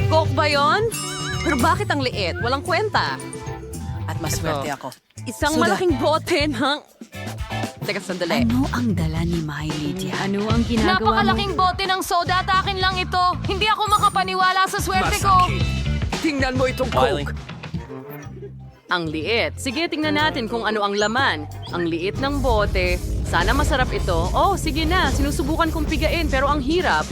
Coke ba yon? Pero bakit ang liit? Walang kwenta. At maswerte ako. Isang Suda. malaking bote ng... Teka, sandali. Ano ang dala ni Miley diyan? Ano ang ginagawa mo? Napakalaking bote ng soda at akin lang ito. Hindi ako makapaniwala sa swerte ko. Tingnan mo itong Coke. Ang liit. Sige, tingnan natin kung ano ang laman. Ang liit ng bote. Sana masarap ito. Oh, sige na. Sinusubukan kong pigain pero ang hirap.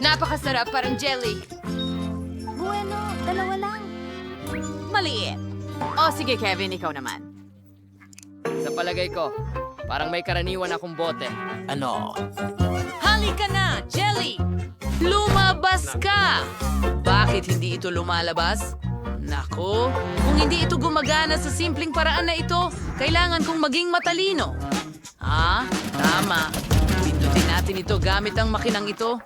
Napakasarap, parang jelly. Bueno, dalawa lang. Maliit. Oh, sige Kevin, ikaw naman. Sa palagay ko, parang may karaniwan akong bote. Ano? Halika na, jelly! Lumabas ka! Bakit hindi ito lumalabas? Nako, kung hindi ito gumagana sa simpleng paraan na ito, kailangan kong maging matalino. Ah, tama. Pindutin natin ito gamit ang makinang ito.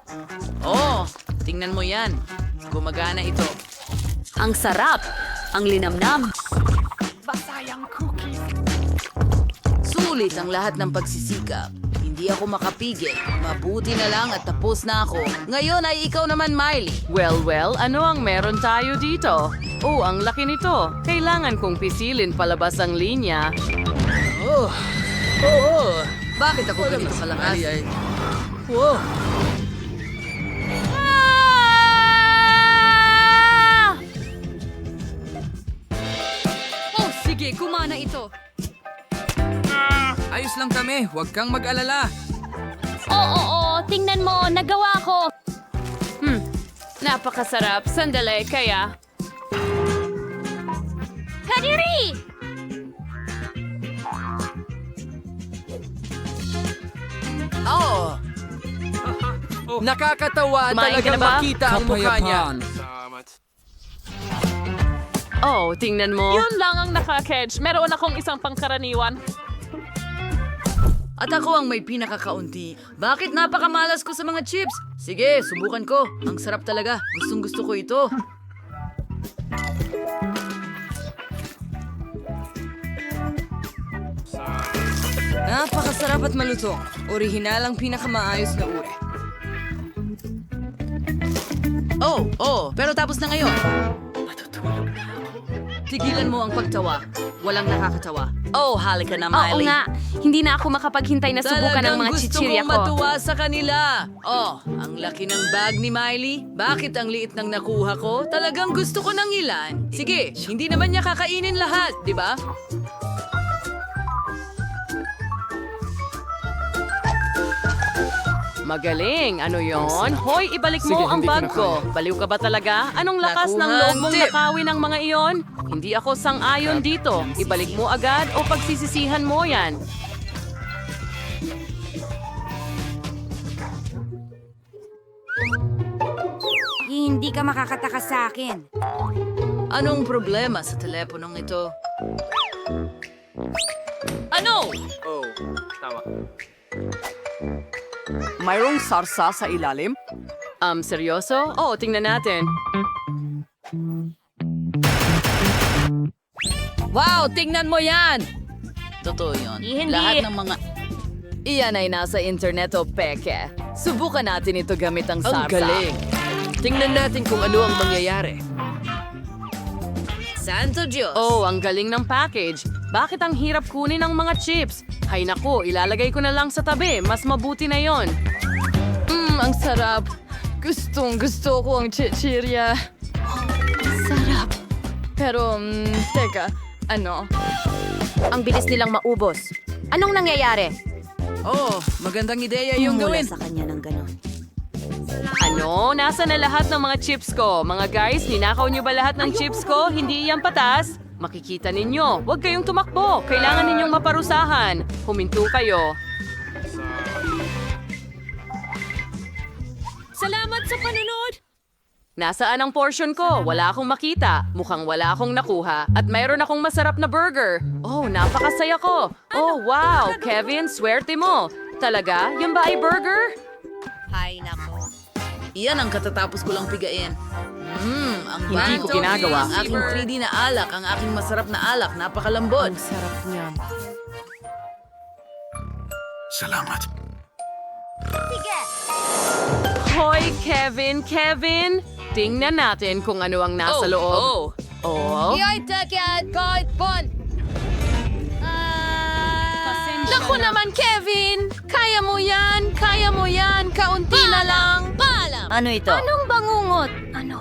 Oh, tingnan mo yan. Gumagana ito. Ang sarap. Ang linamnam. Sulit ang lahat ng pagsisikap. Hindi ako makapigil. Mabuti na lang at tapos na ako. Ngayon ay ikaw naman, Miley. Well, ano ang meron tayo dito? Oh, ang laki nito. Kailangan kong pisilin palabas ang linya. Oh, oo. Bakit ako ganito kalakas? Wow. Oh, sige, kumana ito. Ayos lang kami, huwag kang mag-alala. Oo, tingnan mo, nagawa ko. Napakasarap. Sandali, kaya... Kadiri! Oh, Nakakatawa Kumain ka talagang na ba? makita ang mukha niya. Oh, tingnan mo. Yun lang ang naka-catch. Meron akong isang pangkaraniwan. at ako ang may pinakakaunti. Bakit napakamalas ko sa mga chips? Sige, subukan ko. Ang sarap talaga. Gustong gusto ko ito. Napakasarap at malutong. Orihinal ang pinakamaayos na uri. Oh, pero tapos na ngayon. Tigilan mo ang pagtawa. Walang nakakatawa. Oh, halika na, Oo Miley. nga, hindi na ako makapaghintay na subukan ng mga chichirya gusto kong ko. matuwa sa kanila. Oh, ang laki ng bag ni Miley. Bakit ang liit ng nakuha ko? Talagang gusto ko ng ilan. Sige, hindi naman niya kakainin lahat, di ba? Magaling. Ano yon? Hoy, ibalik mo ang bag ko. Baliw ka ba talaga? Anong lakas ng Nakuha loob ang mong tip. nakawin ng mga iyon? Hindi ako sang-ayon dito. Ibalik mo agad o pagsisisihan mo yan. Hindi ka makakatakas sa akin. Anong problema sa teleponong ito? Ano? Mayroong sarsa sa ilalim? Seryoso? Oo, tingnan natin. Wow, tingnan mo yan! Totoo yun. Hindi. Lahat ng mga... Iyan ay nasa internet o peke. Subukan natin ito gamit ang sarsa. Ang galing. Tingnan natin kung ano ang mangyayari. Santo Diyos! Oh, ang galing ng package. Bakit ang hirap kunin ang mga chips? Hay naku, ilalagay ko na lang sa tabi. Mas mabuti na yon. Ang sarap. Gustong gusto ko ang chichirya. Sarap. Pero, teka, ano? Ang bilis nilang maubos. Anong nangyayari? Oh, magandang ideya yung Mula gawin. sa kanya ng ganon. Ano? Nasa na lahat ng mga chips ko? Mga guys, ninakaw niyo ba lahat ng chips ko? Hindi yan patas? Makikita ninyo. Huwag kayong tumakbo. Kailangan ninyong maparusahan. Huminto kayo. Salamat sa panunod! Nasaan ang portion ko? Wala akong makita. Mukhang wala akong nakuha. At mayroon akong masarap na burger. Oh, napakasaya ko. Oh, wow. Kevin, swerte mo. Talaga? Yan ba ay burger? Hay nako. Iyan ang katatapos ko lang pigain. Ang Hindi ko ginagawa. Ang aking 3D na alak, ang aking masarap na alak, napakalambot. Sarap niya. Salamat. Hoy, Kevin! Tingnan natin kung ano ang nasa loob. Oh. Naku naman, Kevin! Kaya mo yan! Kaunti na lang! Ano ito? Anong bangungot? Ano?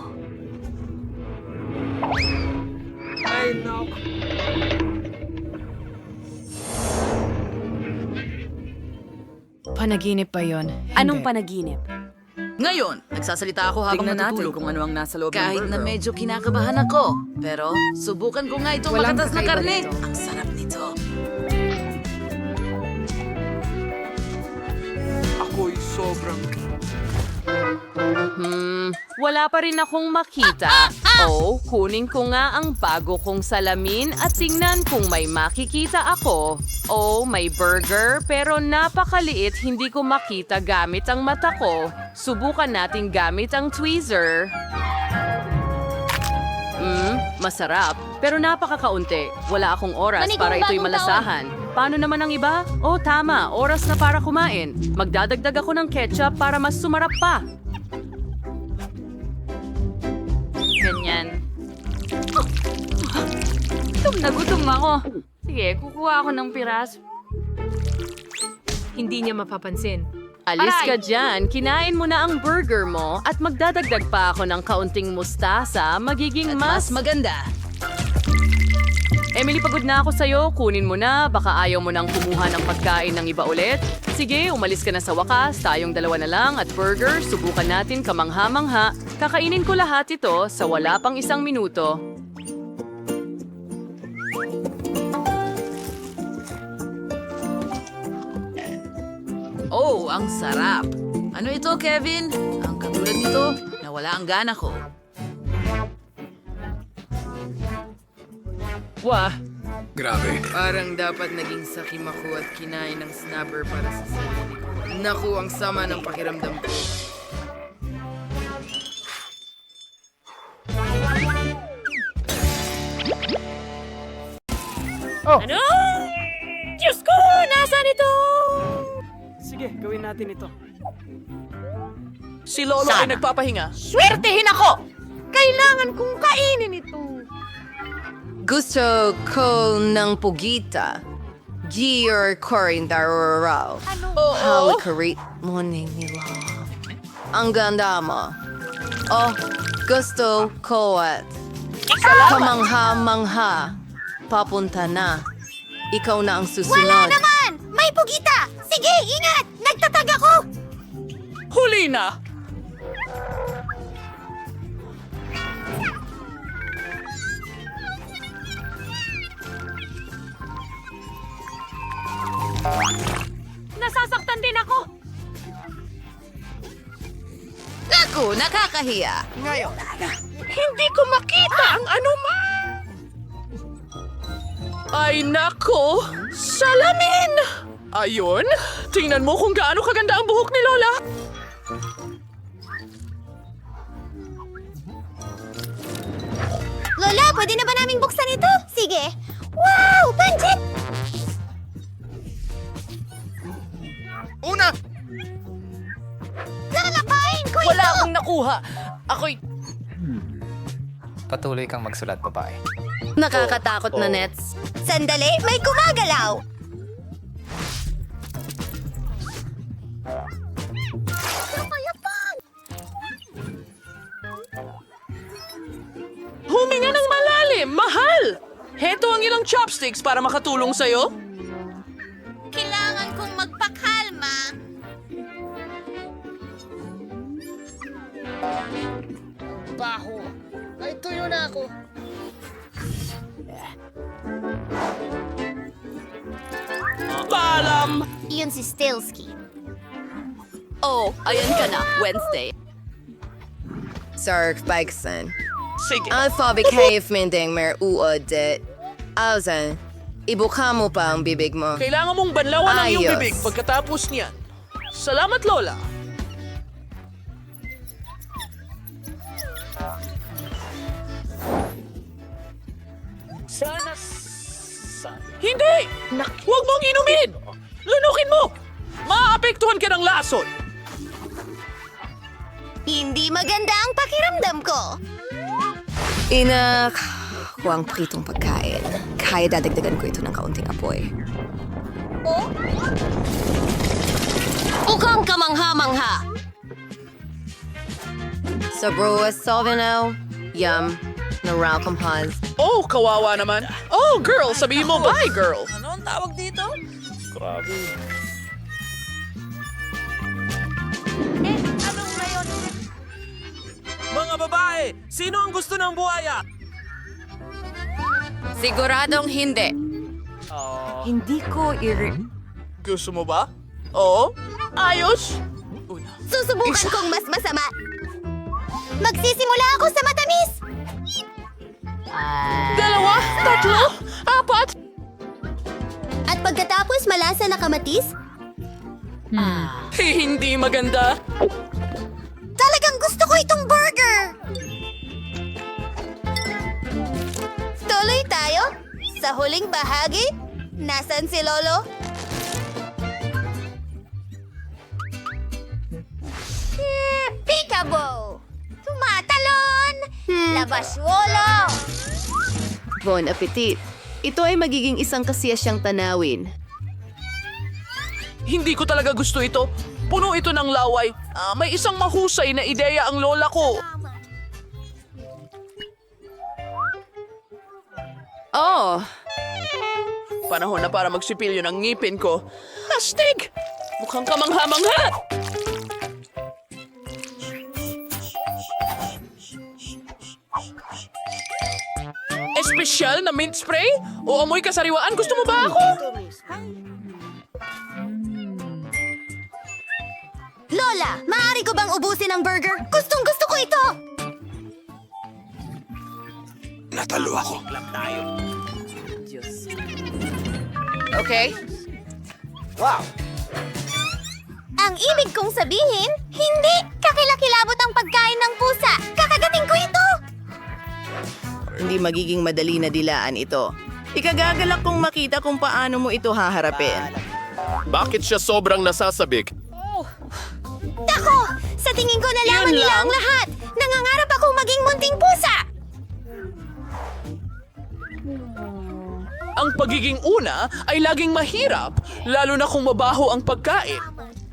Panaginip pa yon. Anong panaginip? Ngayon, nagsasalita ako habang Tingnan natin natutulog. kung ano ang nasa loob ng Kahit burger. na medyo kinakabahan ako. Pero, subukan ko nga itong Walang makatas na kakaiba karne. dito. Ang sarap nito. Wala pa rin akong makita. Oh, kunin ko nga ang bago kong salamin at tingnan kung may makikita ako. Oh, may burger pero napakaliit, hindi ko makita gamit ang mata ko. Subukan natin gamit ang tweezer. Masarap, pero napakakaunti. Wala akong oras Manigong para ito'y bagong malasahan. Paano naman ang iba? Oh, tama. Oras na para kumain. Magdadagdag ako ng ketchup para mas sumarap pa. Ganyan. Gutom na gutom ako. Sige, kukuha ako ng piraso. Hindi niya mapapansin. Alis ka dyan, kinain mo na ang burger mo at magdadagdag pa ako ng kaunting mustasa, magiging Mas mas... maganda. Emily, pagod na ako sa'yo. Kunin mo na. Baka ayaw mo nang kumuha ng pagkain ng iba ulit. Sige, umalis ka na sa wakas. Tayong dalawa na lang at burger. Subukan natin kamangha-mangha. Kakainin ko lahat ito sa wala pang 1 minuto. Oh, ang sarap. Ano ito, Kevin? Ang katulad nito, nawala ang gana ko. Wah! Grabe. Parang dapat naging sakim ako at kinain ng snapper para sa sarili ko. Naku, ang sama ng pakiramdam ko. Ano? Diyos ko! Nasaan ito? Sige, gawin natin ito. Si Lolo ay nagpapahinga. Swertehin ako! Kailangan kong kainin ito. Gusto ko ng pugita. Gior Corindaro. Halikarit mo nila. Ang ganda mo. Oh, gusto ko at kamangha-mangha. Papunta na. Ikaw na ang susunod. naman! May pugita! Sige, ingat! Nagtatag ako! Huli na! Nasasaktan din ako! Naku, nakakahiya. Hindi ko makita ang anuman! Ay nako! Salamin! Ayun, tingnan mo kung gaano kaganda ang buhok ni Lola. Lola, pwede na ba naming buksan ito? Sige. Wow! Pancit! Una! Lalapain ko Wala ito! akong nakuha! Ako'y... Patuloy kang magsulat, babae. Nakakatakot na nets. Sandali, may gumagalaw! Huminga ng malalim, mahal! Heto ang ilang chopsticks para makatulong sa'yo. Kailangan kong magpakalma. Baho! Ay, tuyo na ako! Paalam! Iyon si Stilsky. Oh, ayan ka na. Wednesday. Sark Bikeson. Sige. Alphabet cave mending mer uodit. Alzan, ibuka mo pa ang bibig mo. Kailangan mong banlawan ang iyong Ayos. bibig pagkatapos niyan. Salamat, Lola. Hindi! Huwag mong inumin! Lunukin mo! Maaapekto Naapektuhan ka ng lason! Hindi maganda ang pakiramdam ko. Inak, huwag pritong pagkain. Kaya dadagdagan ko ito ng kaunting apoy. Mukhang kamangha-mangha. Sa Broa Sovino, Yum, na Ralcom Haz. Oh, kawawa naman. Oh, girl, sabihin mo, bye, girl. Mga babae, sino ang gusto ng buhaya? Siguradong hindi. Hindi ko Gusto mo ba? Oo? Ayos? Susubukan kong mas masama. Magsisimula ako sa matamis. 2, 3, 4. At pagkatapos malasa na kamatis, Hindi maganda. talagang gusto ko itong burger. Tuloy tayo sa huling bahagi. Nasaan si Lolo? Peekaboo! Tumatalon! Labaswolo! Bon appetit. Ito ay magiging isang kasiyasyang tanawin. Hindi ko talaga gusto ito. Puno ito ng laway. May isang mahusay na ideya ang lola ko. Oh, Panahon na para magsipilyo ng ngipin ko. Astig! Mukhang kamangha-mangha! Espesyal na mint spray? O amoy kasariwaan? Gusto mo ba ako? Lola, maaari ko bang ubusin ang burger? Gustong gusto ko ito! Natalo ako. okay. Ang ibig kong sabihin, hindi kakilakilabot ang pagkain ng pusa. Kakagating ko ito! Hindi magiging madali na dilaan ito. Ikagagalak kong makita kung paano mo ito haharapin. Bakit siya sobrang nasasabik? Dako! Sa tingin ko nalaman Yun nila lang? ang lahat. Nangangarap akong maging munting pusa! Ang pagiging una ay laging mahirap, lalo na kung mabaho ang pagkain.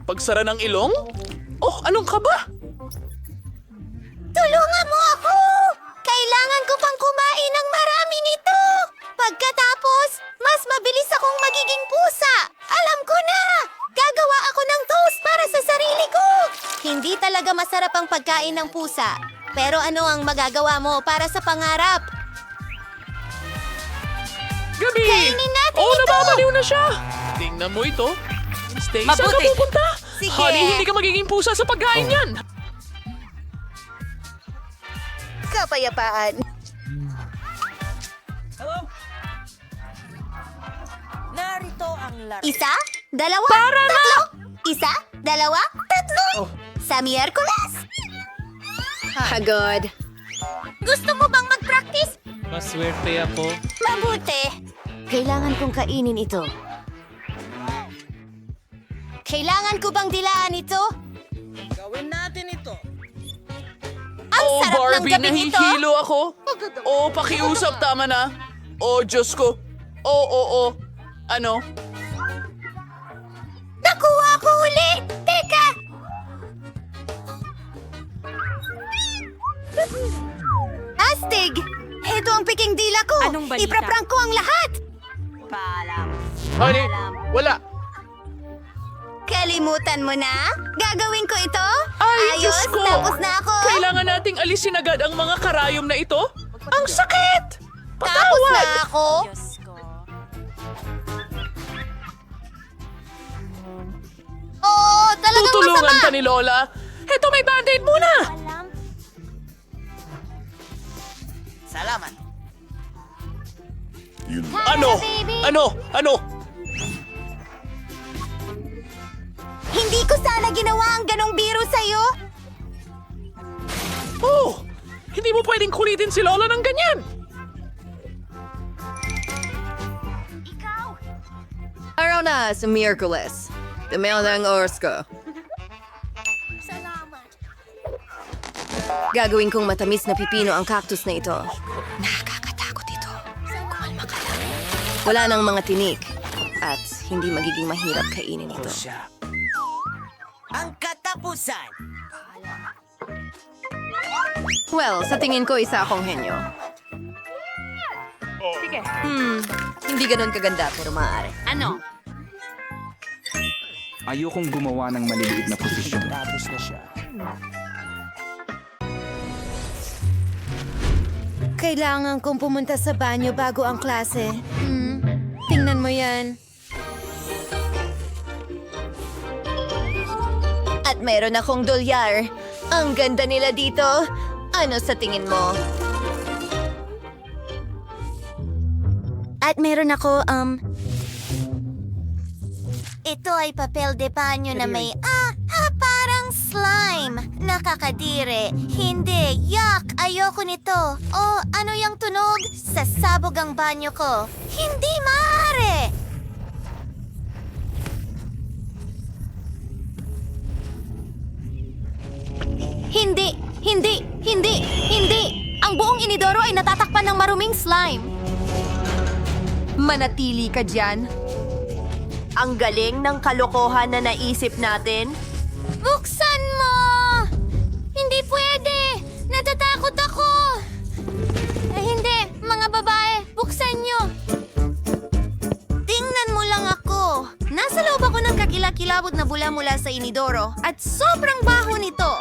Pagsara ng ilong? Oh, anong kaba? Tulungan mo ako! Kailangan ko pang kumain ng marami nito! Pagkatapos, mas mabilis akong magiging pusa! Alam ko na! Gagawa ako ng toast para sa sarili ko! Hindi talaga masarap ang pagkain ng pusa. Pero ano ang magagawa mo para sa pangarap? Gabi! Kainin natin Oh, ito! nababaliw na siya! Tingnan mo ito. Stay, saan ka Mabuti. pupunta? Sige. Honey, hindi ka magiging pusa sa pagkain yan! Kapayapaan. Narito ang laro. Isa, dalawa, tatlo. Isa, dalawa, tatlo. Sa Miyerkules. Hagod. Gusto mo bang mag-practice? Maswerte ako. Mabuti. Kailangan kong kainin ito. Kailangan ko bang dilaan ito? Gawin natin ito. Ang Oh, sarap ng Barbie, gabing ito. nahihilo ako. Oh, pakiusap, tama na. Oh, Diyos ko. Oh. Ano? Nakuha ko uli! Teka! Astig! Ito ang piking dila ko! Anong balita? Ipra-prank ko ang lahat! Honey, wala. Kalimutan mo na? Gagawin ko ito? Ay, Diyos ko! Tapos na ako! Kailangan nating alisin agad ang mga karayom na ito? Ang sakit! Tapos Patawad! na ako! Oh, talagang Tutulungan masama! ka ni Lola. Heto, may band-aid muna! Salamat. Ano? Hindi ko sana ginawa ang ganong biro sa'yo! Oh! Hindi mo pwedeng kulitin si Lola ng ganyan! Araw na sa Miyerkules. Tumayo na ang oras ko. Gagawin kong matamis na pipino ang cactus na ito. Nakakatakot ito. Kumalma ka lang. Wala nang mga tinik. At hindi magiging mahirap kainin ito. Ang katapusan. Well, sa tingin ko isa akong henyo. Hindi ganun kaganda pero maaari. Ano? Ayokong gumawa ng maliliit na posisyon. Kailangan kong pumunta sa banyo bago ang klase. Tingnan mo yan. At meron akong dolyar. Ang ganda nila dito. Ano sa tingin mo? At meron ako, Ito ay papel de banyo na may, parang slime. Nakakadire. Hindi, yuck! Ayoko nito. Oh, ano yung tunog? Sasabog ang banyo ko. Hindi maaari! Hindi! Hindi! Hindi! Hindi! Ang buong inidoro ay natatakpan ng maruming slime. Manatili ka dyan. Ang galing ng kalokohan na naisip natin. Buksan mo! Hindi pwede! Natatakot ako! Hindi, mga babae, buksan nyo! Tingnan mo lang ako. Nasa loob ako ng kakilakilabot na bula mula sa inidoro at sobrang baho nito.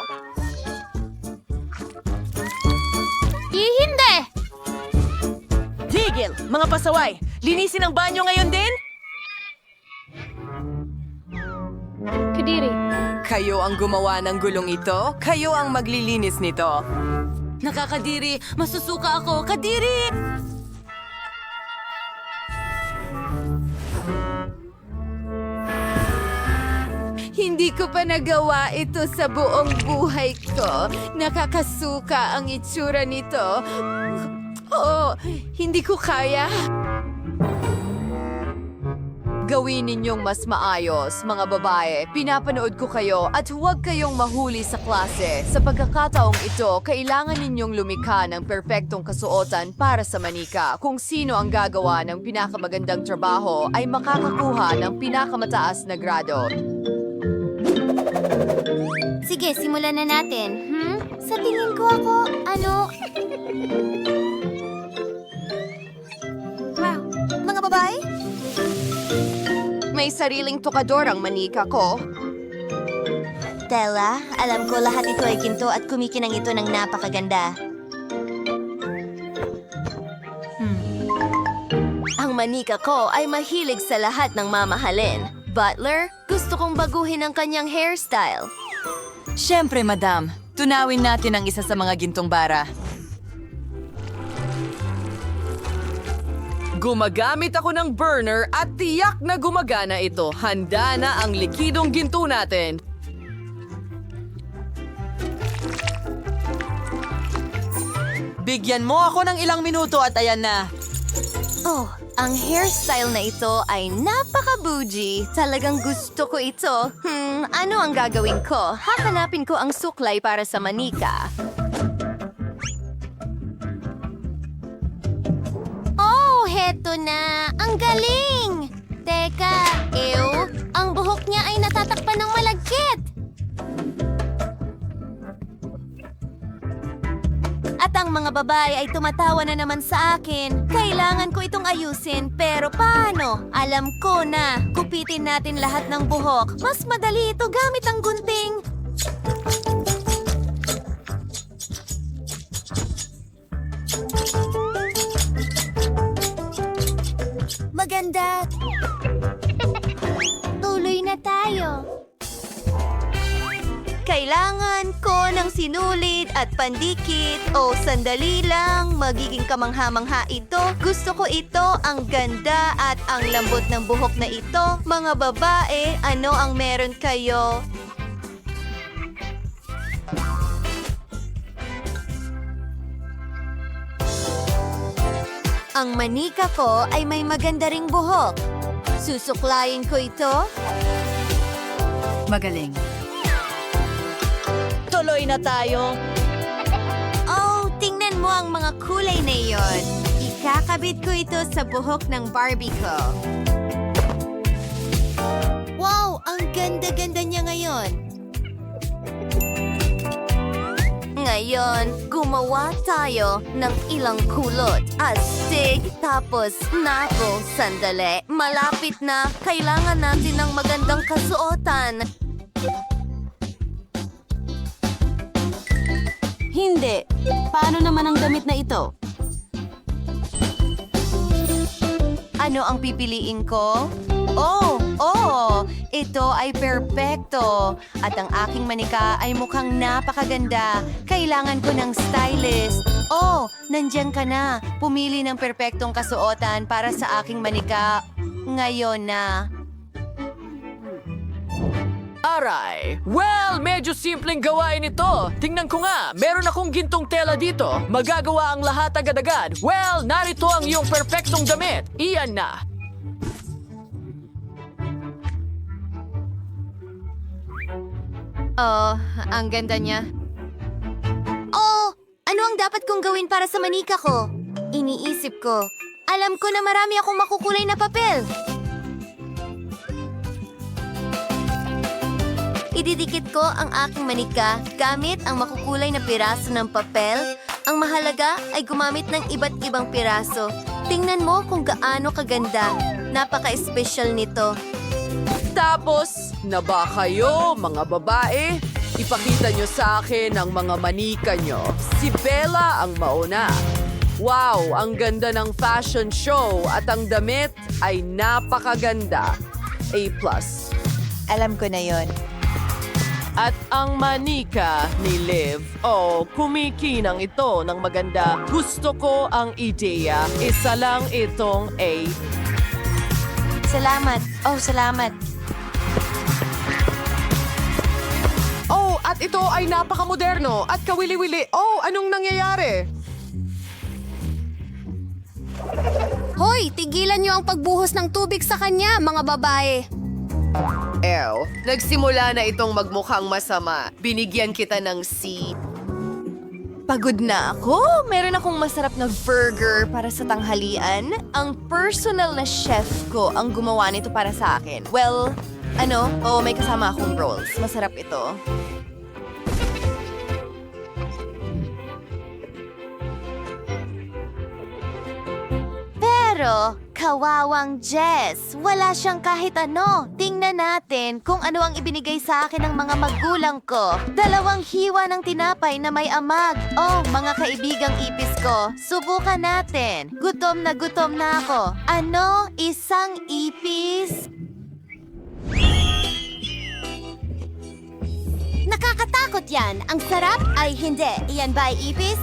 Hindi! Tigil! Mga pasaway! Linisin ang banyo ngayon din? Kayo ang gumawa ng gulong ito? Kayo ang maglilinis nito? Nakakadiri! Masusuka ako! Kadiri! Hindi ko pa nagawa ito sa buong buhay ko. Nakakasuka ang itsura nito. Oh, hindi ko kaya. Gawin ninyong mas maayos, mga babae. Pinapanood ko kayo at huwag kayong mahuli sa klase. Sa pagkakataong ito, kailangan ninyong lumikha ng perpektong kasuotan para sa manika. Kung sino ang gagawa ng pinakamagandang trabaho ay makakakuha ng pinakamataas na grado. Sige, simulan na natin. Sa tingin ko ako, Wow, mga babae? May sariling tukador ang manika ko. Stella, alam ko lahat ito ay ginto at kumikinang ito ng napakaganda. Ang manika ko ay mahilig sa lahat ng mamahalin. Butler, gusto kong baguhin ang kanyang hairstyle. Siyempre, madam. Tunawin natin ang isa sa mga gintong bara. Gumagamit ako ng burner at tiyak na gumagana ito. Handa na ang likidong ginto natin. Bigyan mo ako ng ilang minuto at ayan na. Oh, ang hairstyle na ito ay napaka-bougie. Talagang gusto ko ito. Ano ang gagawin ko? Hahanapin ko ang suklay para sa manika. Oh, heto na! Ang galing! Teka, ang buhok niya ay natatakpan ng malagkit! At ang mga babae ay tumatawa na naman sa akin. Kailangan ko itong ayusin, pero paano? Alam ko na, kupitin natin lahat ng buhok. Mas madali ito gamit ang gunting. Maganda. Tuloy na tayo. Kailangan ko ng sinulit at pandikit. O sandali lang, magiging kamangha-mangha ito. Gusto ko ito, ang ganda at ang lambot ng buhok na ito. Mga babae, ano ang meron kayo? Ang manika ko ay may maganda ring buhok. Susuklayin ko ito. Magaling. Tuloy na tayo. Oh, tingnan mo ang mga kulay na iyon. Ikakabit ko ito sa buhok ng Barbie ko. Wow, ang ganda-ganda niya ngayon. Ngayon, gumawa tayo ng ilang kulot. Astig, tapos napo, sandali. Malapit na, kailangan natin ng magandang kasuotan. Hindi. Paano naman ang damit na ito? Ano ang pipiliin ko? Oh, ito ay perpekto. At ang aking manika ay mukhang napakaganda. Kailangan ko ng stylist. Oh, nandyan ka na. Pumili ng perpektong kasuotan para sa aking manika. Ngayon na. Aray! Well, medyo simpleng gawain ito. Tingnan ko nga, meron akong gintong tela dito. Magagawa ang lahat agad-agad. Well, narito ang iyong perpektong damit. Iyan na. Oh, ang ganda niya. Oh, ano ang dapat kong gawin para sa manika ko? Iniisip ko. Alam ko na marami akong makukulay na papel. Ididikit ko ang aking manika gamit ang makukulay na piraso ng papel. Ang mahalaga ay gumamit ng iba't ibang piraso. Tingnan mo kung gaano kaganda. Napaka-espesyal nito. Tapos, na ba kayo, mga babae? Ipakita nyo sa akin ang mga manika nyo. Si Bella ang mauna. Wow, ang ganda ng fashion show at ang damit ay napakaganda. A+. Alam ko na yon. At ang manika ni Liv, oh, kumikinang ito ng maganda. Gusto ko ang ideya. Isa lang itong A. Salamat. Oh, salamat. Oh, at ito ay napakamoderno at kawili-wili. Oh, anong nangyayari? Hoy, tigilan niyo ang pagbuhos ng tubig sa kanya, mga babae. Nagsimula na itong magmukhang masama. Binigyan kita ng C. Pagod na ako. Meron akong masarap na burger para sa tanghalian. Ang personal na chef ko ang gumawa nito para sa akin. Well, may kasama akong rolls. Masarap ito. Pero, kawawang Jess, wala siyang kahit ano. Tingnan natin kung ano ang ibinigay sa akin ng mga magulang ko. 2 hiwa ng tinapay na may amag. Oh, mga kaibigang ipis ko, subukan natin. Gutom na ako. Ano? Isang ipis? Nakakatakot yan. Ang sarap ay hindi. Iyan ba ay ipis?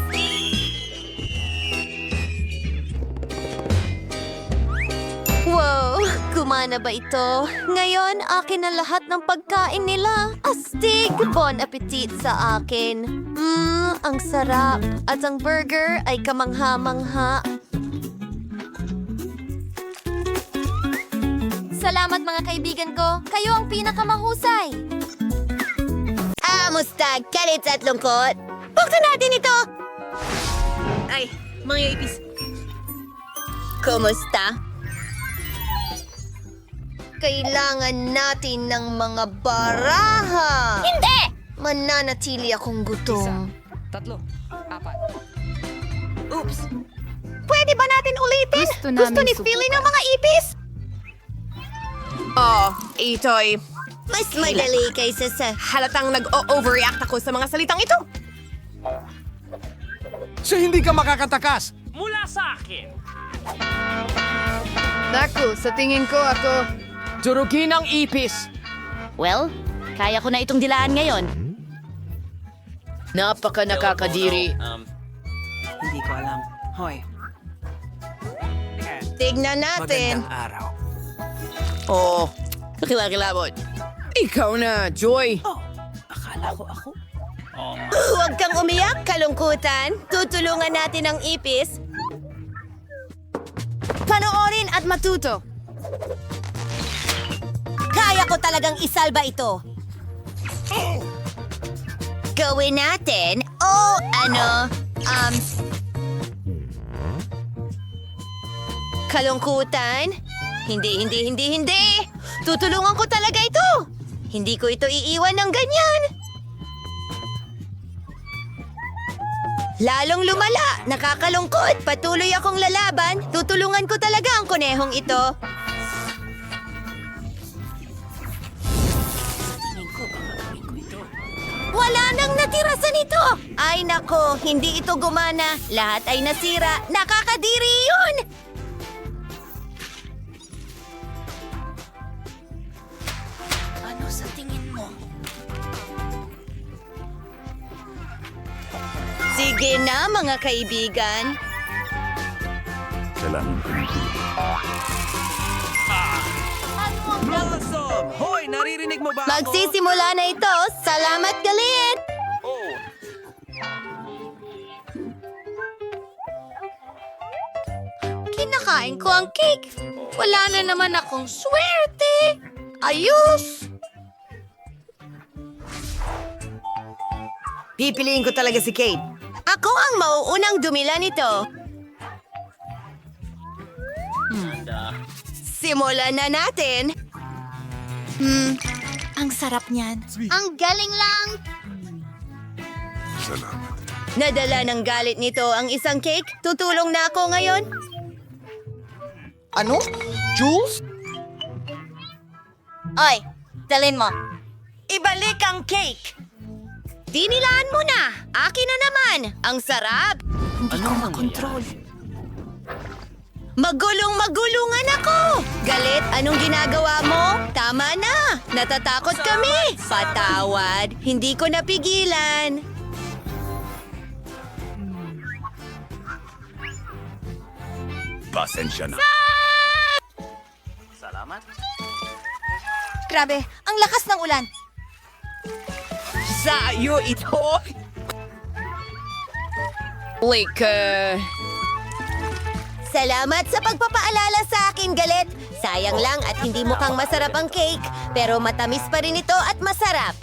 Wow! Kumana ba ito? Ngayon, akin na lahat ng pagkain nila. Astig! Bon appetit sa akin. Ang sarap. At ang burger ay kamangha-mangha. Salamat mga kaibigan ko. Kayo ang pinakamahusay. Mustag, kalit at lungkot. Buksan natin ito! Ay, mga ipis. Kumusta? Kailangan natin ng mga baraha. Hindi! Mananatili akong gutom. 3, 4. Oops. Pwede ba natin ulitin? Gusto ni Philly ng mga ipis? Oh, ito'y Mas madali kaysa sa... halatang nag-overreact ako sa mga salitang ito. So hindi ka makakatakas. Naku, sa tingin ko ako... Durugin ang ipis. Well, kaya ko na itong dilaan ngayon. Napaka nakakadiri. Hindi ko alam. Hoy. Tignan natin. araw. Oh, kakilakilabot. Ikaw na, Joy. Huwag kang umiyak, kalungkutan. Tutulungan natin ang ipis. Panoorin at matuto. Kaya ko talagang isalba ito. gagawin natin? Kalungkutan? Hindi. Tutulungan ko talaga ito. Hindi ko ito iiwan ng ganyan. Lalong lumala. Nakakalungkot. Patuloy akong lalaban. Tutulungan ko talaga ang konehong ito. Wala nang natira sa nito! Ay nako, hindi ito gumana. Lahat ay nasira. Nakakadiri yun! Ano sa tingin mo? Sige na mga kaibigan. Blossom! Hoy, naririnig mo ba ako? Magsisimula na ito. Salamat galit! Kinakain ko ang cake. Wala na naman akong swerte. Ayos! Pipiliin ko talaga si Kate. Ako ang mauunang dumila nito. Simulan na natin. Ang sarap niyan. Ang galing lang. Nadala ng galit nito ang isang cake. Tutulong na ako ngayon. Ano? Jules? Oy, dalin mo. Ibalik ang cake. Dinilaan mo na. Akin na naman. Ang sarap. Hindi ko makontrol. Magulungan ako! Galit, anong ginagawa mo? Tama na! Natatakot kami! Patawad, hindi ko napigilan. Pasensya na. Grabe, ang lakas ng ulan. Sa'yo ito! Salamat sa pagpapaalala sa akin, Galit. Sayang lang at hindi mukhang masarap ang cake, pero matamis pa rin ito at masarap.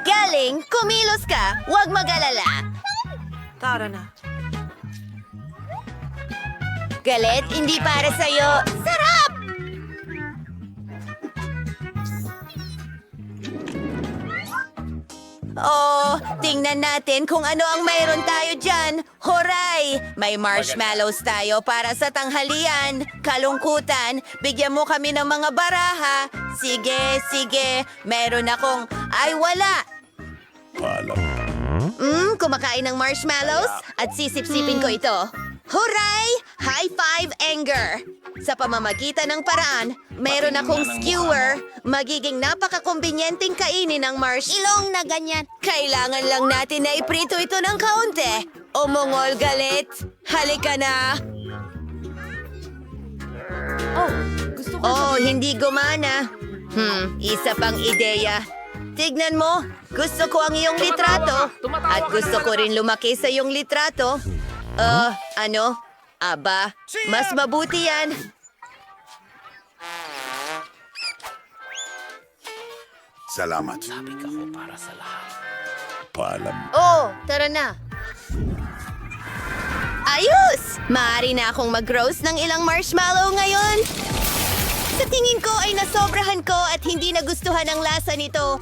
Galing, kumilos ka. Huwag mag-alala. Tara na. Galit, hindi para sa'yo. Sarap! Oh, tingnan natin kung ano ang mayroon tayo dyan. Horay! May marshmallows tayo para sa tanghalian. Kalungkutan, bigyan mo kami ng mga baraha. Sige. Meron akong... Ay, wala! Kumakain ng marshmallows at sisip-sipin ko ito. Huray! High five, Anger! Sa pamamagitan ng paraan, meron akong skewer. Magiging napakakumbinyenteng kainin ng Ilong na ganyan. Kailangan lang natin na iprito ito ng kaunti. Umungol, Galit. Halika na. Oh, hindi gumana. Isa pang ideya. Tignan mo, gusto ko ang iyong litrato. At gusto ko rin lumaki sa iyong litrato. Ano? Aba, mas mabuti yan. Salamat. Sabi ka ko para sa lahat. Paalam. Oh, tara na. Ayos! Maaari na akong mag-roast ng ilang marshmallow ngayon. Sa tingin ko ay nasobrahan ko at hindi nagustuhan ang lasa nito.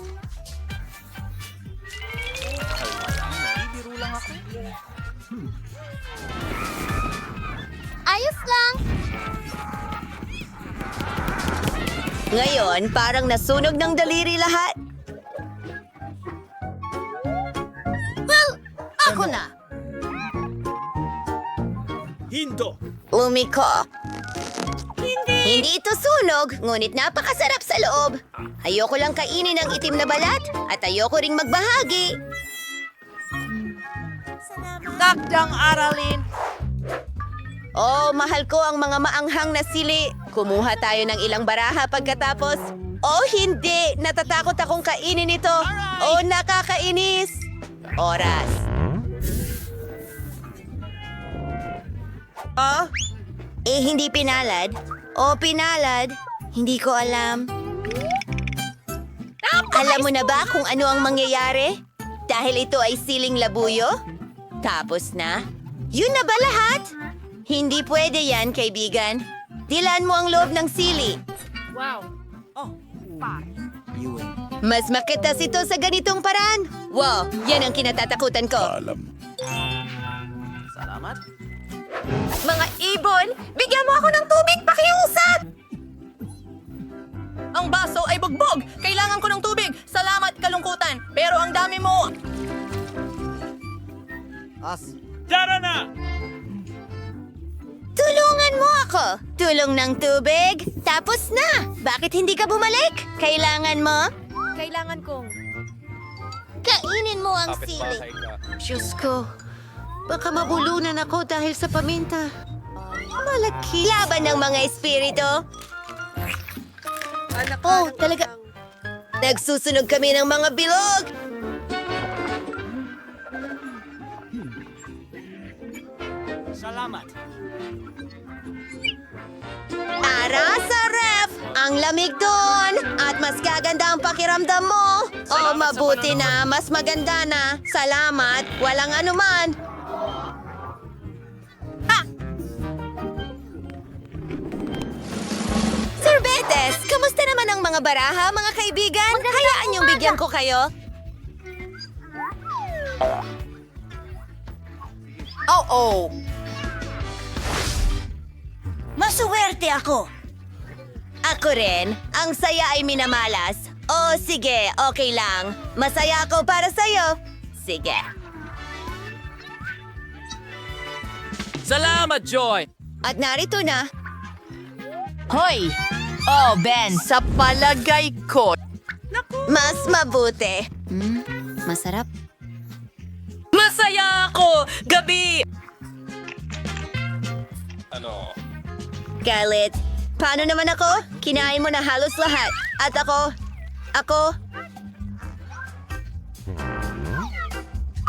Ayos lang. Ngayon, parang nasunog ng daliri lahat. Well, ako na. Umiko. Hindi ito sunog, ngunit napakasarap sa loob. Ayoko lang kainin ang itim na balat at ayoko ring magbahagi. Takdang aralin. Oh, mahal ko ang mga maanghang na sili. Kumuha tayo ng ilang baraha pagkatapos. Oh, hindi! Natatakot akong kainin ito. Oh, nakakainis. Oras. Oh? Hindi pinalad. Oh, pinalad. Hindi ko alam. Alam mo na ba kung ano ang mangyayari? Dahil ito ay siling labuyo? Tapos na? Yun na ba lahat? Hindi pwede yan, kaibigan. Dilaan mo ang loob ng sili. Mas makitas ito sa ganitong paraan. Wow, yan ang kinatatakutan ko. Alam. Mga ibon, bigyan mo ako ng tubig, pakiusap! Ang baso ay bugbog! Kailangan ko ng tubig! Salamat, kalungkutan! Pero ang dami mo! Tulungan mo ako! Tulong ng tubig? Tapos na! Bakit hindi ka bumalik? Kailangan mo? Kailangan kong... Kainin mo ang sili. Diyos ko, baka mabulunan ako dahil sa paminta. Malaki. Laban ng mga espiritu. Oh, talaga. Nagsusunog kami ng mga bilog. Para sa ref! Ang lamig doon! At mas gaganda ang pakiramdam mo! Oh, mabuti na! Mas maganda na! Salamat! Walang anuman! Sir Betes, kamusta naman ang mga baraha, mga kaibigan? Hayaan niyong bigyan ko kayo. Oh! Masuwerte ako! Ako rin. Ang saya ay minamalas. Oh, sige. Okay lang. Masaya ako para sa'yo. Sige. Salamat, Joy! At narito na. Hoy! Oh, Ben, sa palagay ko, Mas mabuti. Masarap. masaya ako! Gabi! Galit. Paano naman ako? Kinain mo na halos lahat. At ako...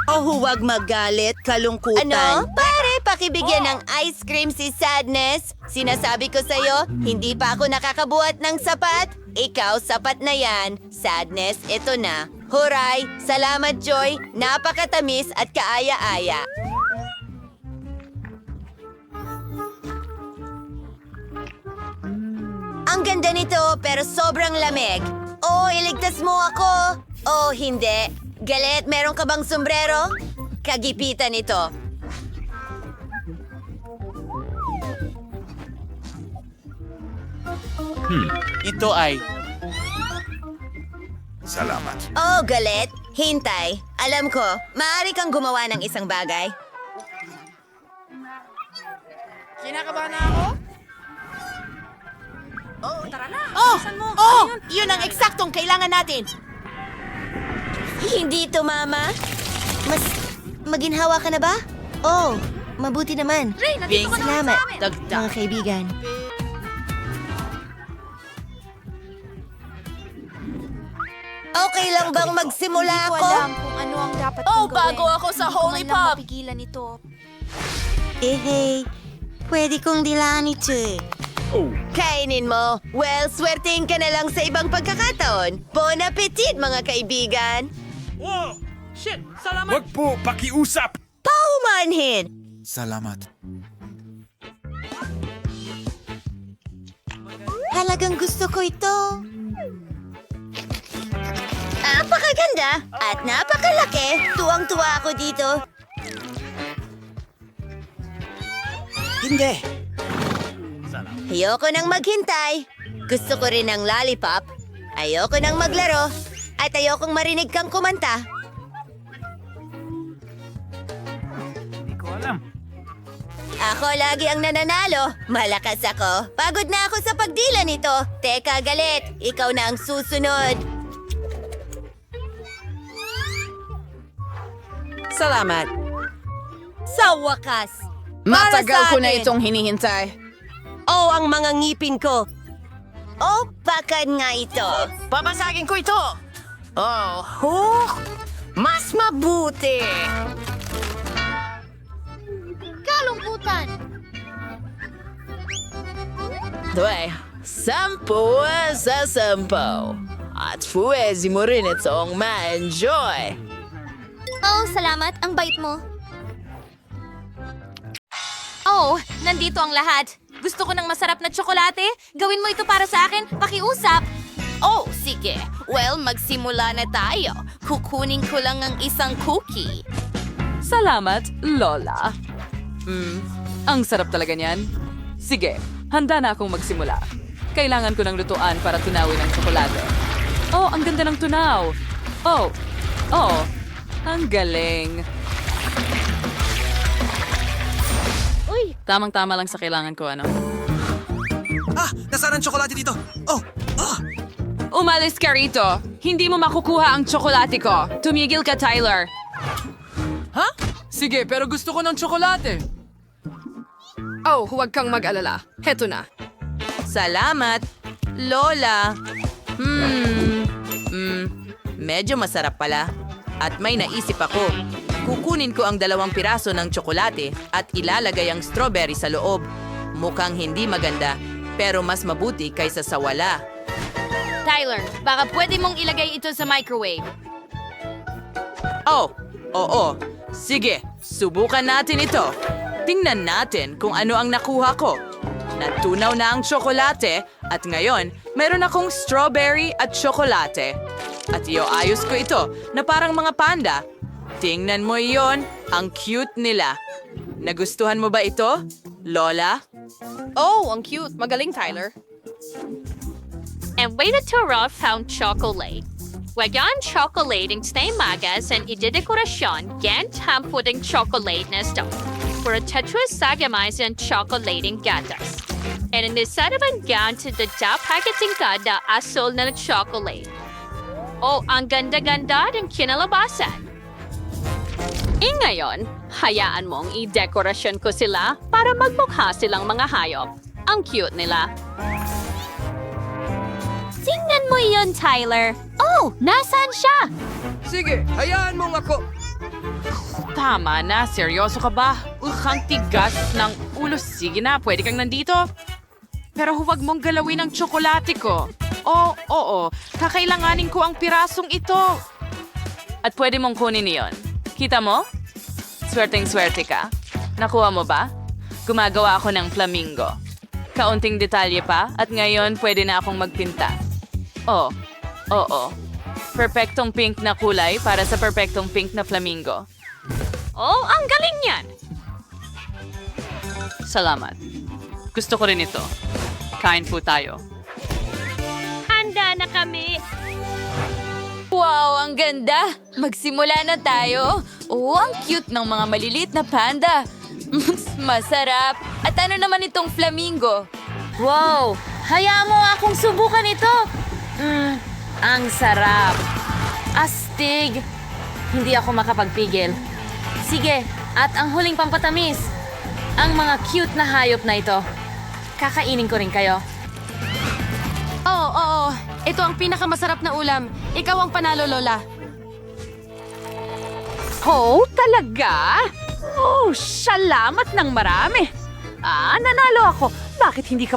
Oh, huwag magalit, kalungkutan. Ano? Pare, pakibigyan ng ice cream si Sadness. Sinasabi ko sa'yo, hindi pa ako nakakabuhat ng sapat. Ikaw, sapat na yan. Sadness, ito na. Huray! Salamat, Joy! Napakatamis at kaaya-aya. Ang ganda nito, pero sobrang lamig. Oh, iligtas mo ako. Oh, hindi. Galit, meron ka bang sombrero? Kagipitan ito. Ito ay... Salamat. Oh, galit. Hintay. Alam ko, maaari kang gumawa ng isang bagay. Yun ang eksaktong kailangan natin! Hindi ito, Mama. Mas maginhawa ka na ba? Oh, mabuti naman. Salamat, mga kaibigan. Okay lang bang magsimula Hindi ko ako? alam kung ano ang dapat kong gawin. bago ako sa Hindi ko Holy man lang Pop. mapigilan ito. Hey, pwede kong dilaan ito eh. Kainin mo. Well, swertein ka na lang sa ibang pagkakataon. Bon appetit, mga kaibigan. Wag po, pakiusap! Paumanhin! Salamat. Talagang gusto ko ito. Napakaganda at napakalaki. Tuwang-tuwa ako dito. Hindi. Ayoko nang maghintay. Gusto ko rin ng lollipop. Ayoko nang maglaro. At ayokong marinig kang kumanta. Ako lagi ang nananalo. Malakas ako. Pagod na ako sa pagdila nito. Teka, galit. Ikaw na ang susunod. Salamat. Sa wakas. Matagal ko na atin. itong hinihintay. Oh, ang mga ngipin ko. Oh, bakad nga ito. Babasagin ko ito! Oh, mas mabuti! Kalungkutan. Dwe, 10 sa 10. At fuezi mo rin itong ma-enjoy. Oh, salamat. Ang bait mo. Oh, nandito ang lahat. Gusto ko ng masarap na tsokolate. Gawin mo ito para sa akin. Pakiusap. Oh, sige. Well, magsimula na tayo. Kukunin ko lang ang isang cookie. Salamat, Lola. Ang sarap talaga niyan. Sige, handa na akong magsimula. Kailangan ko ng lutuan para tunawin ang tsokolate. Oh, ang ganda ng tunaw. Oh, ang galing. Uy, tamang-tama lang sa kailangan ko, ano? Nasaan ang tsokolate dito? Umalis ka rito. Hindi mo makukuha ang tsokolate ko. Tumigil ka, Tyler. Ha? Sige, pero gusto ko ng tsokolate. Oh, huwag kang mag-alala. Heto na. Salamat, Lola. Medyo masarap pala. At may naisip ako. Kukunin ko ang 2 piraso ng tsokolate at ilalagay ang strawberry sa loob. Mukhang hindi maganda, pero mas mabuti kaysa sa wala. Tyler, baka pwede mong ilagay ito sa microwave. Oh, oo. Sige, subukan natin ito. Tingnan natin kung ano ang nakuha ko. Natunaw na ang tsokolate at ngayon, meron akong strawberry at tsokolate. At ayos ko ito na parang mga panda. Tingnan mo iyon, ang cute nila. Nagustuhan mo ba ito, Lola? Oh, ang cute. Magaling, Tyler. And wait to rough found chocolate. Wagan chocolate in stay magas and idedekorasyon gent ham pudding chocolate na stone. For a tetris sagamais and chocolating gatas. And in the set of an gown to the top packaging kada asol na chocolate. Oh, ang ganda-ganda ng kinalabasan. Ngayon, hayaan mong i-dekorasyon ko sila para magmukha silang mga hayop. Ang cute nila. Tingnan mo iyon, Tyler. Oh, nasaan siya? Sige, hayaan mong ako. Tama na, seryoso ka ba? Ang tigas ng ulo. Sige na, pwede kang nandito. Pero huwag mong galawin ang tsokolate ko. Oo, kakailanganin ko ang pirasong ito. At pwede mong kunin iyon. Kita mo? Swerteng-swerte ka. Nakuha mo ba? Gumagawa ako ng flamingo. Kaunting detalye pa at ngayon pwede na akong magpinta. Oo. Perpektong pink na kulay para sa perpektong pink na flamingo. Oh, ang galing yan! Salamat. Gusto ko rin ito. Kain po tayo. Handa na kami! Wow, ang ganda! Magsimula na tayo. Oh, ang cute ng mga maliliit na panda. Masarap. At ano naman itong flamingo? Wow! Hayaan mo akong subukan ito! Ang sarap! Astig! Hindi ako makapagpigil. Sige, at ang huling pampatamis. Ang mga cute na hayop na ito. Kakainin ko rin kayo. Oo. Ito ang pinakamasarap na ulam. Ikaw ang panalo, Lola. Oh, talaga? Oh, salamat ng marami. Nanalo ako. Bakit hindi ka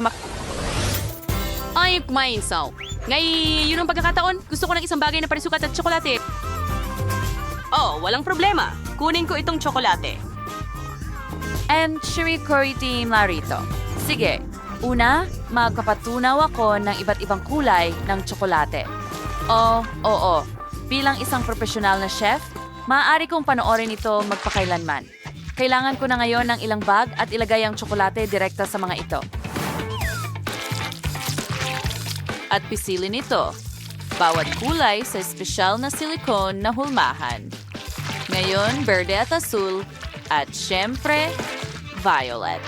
Ay, kumain, so. Yun ang pagkakataon. Gusto ko ng isang bagay na parisukat at tsokolate. Oh, walang problema. Kunin ko itong tsokolate. And Shirikori Team Larito. Sige, una, magpapatunaw ako ng iba't ibang kulay ng tsokolate. Oo. Bilang isang profesional na chef, maaari kong panoorin ito magpakailanman. Kailangan ko na ngayon ng ilang bag at ilagay ang tsokolate direkta sa mga ito. At pisilin ito. Bawat kulay sa espesyal na silikon na hulmahan. Ngayon, berde at asul. At syempre, violet.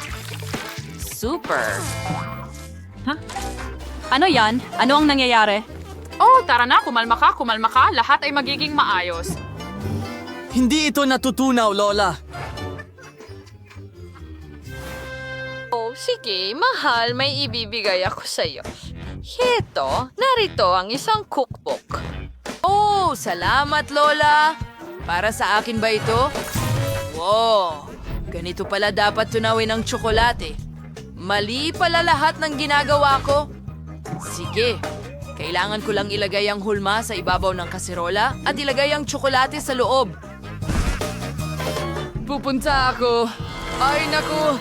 Super! Ano yan? Ano ang nangyayari? Oh, tara na, kumalma ka. Lahat ay magiging maayos. Hindi ito natutunaw, Lola. Oh, sige, mahal, may ibibigay ako sa'yo. Heto, narito ang isang cookbook. Oh, salamat, Lola. Para sa akin ba ito? Wow, ganito pala dapat tunawin ang tsokolate. Mali pala lahat ng ginagawa ko. Sige, Kailangan ko lang ilagay ang hulma sa ibabaw ng kaserola at ilagay ang tsokolate sa loob. Pupunta ako. Ay, naku!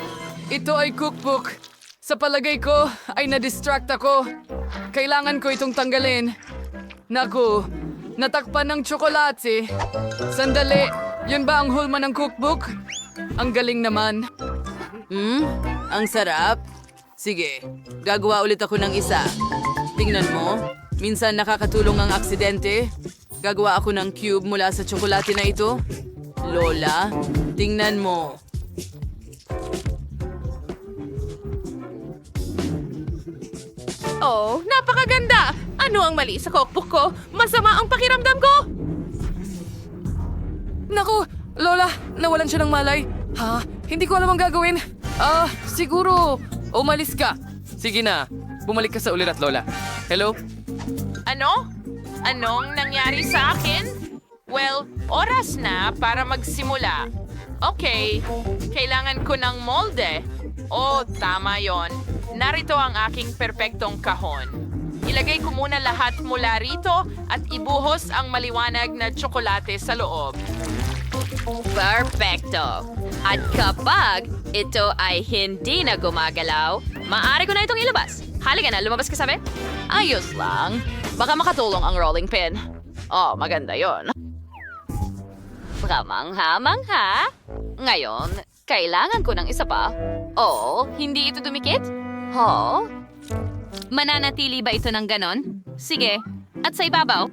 Ito ay cookbook. Sa palagay ko, ay na-distract ako. Kailangan ko itong tanggalin. Naku, natakpan ng tsokolate. Sandali, yun ba ang hulma ng cookbook? Ang galing naman. Ang sarap. Sige, gagawa ulit ako ng isa. Tingnan mo, minsan nakakatulong ang aksidente. Gagawa ako ng cube mula sa tsokolate na ito. Lola, tingnan mo. Oh, napakaganda! Ano ang mali sa cookbook ko? Masama ang pakiramdam ko! Naku, Lola, nawalan siya ng malay. Ha? Hindi ko alam ang gagawin. Siguro, umalis ka. Sige na, bumalik ka sa ulirat, Lola. Hello? Ano? Anong nangyari sa akin? Well, oras na para magsimula. Okay, kailangan ko ng molde. Oh, tama yon. Narito ang aking perpektong kahon. Ilagay ko muna lahat mula rito at ibuhos ang maliwanag na tsokolate sa loob. Perfecto! At kapag ito ay hindi na gumagalaw, maaari ko na itong ilabas. Halika na, lumabas ka sabi? Ayos lang. Baka makatulong ang rolling pin. Oh, maganda yon. Kamangha-mangha. Ngayon, kailangan ko ng isa pa. Oh, hindi ito dumikit? Oh? Mananatili ba ito ng ganon? Sige. At sa ibabaw?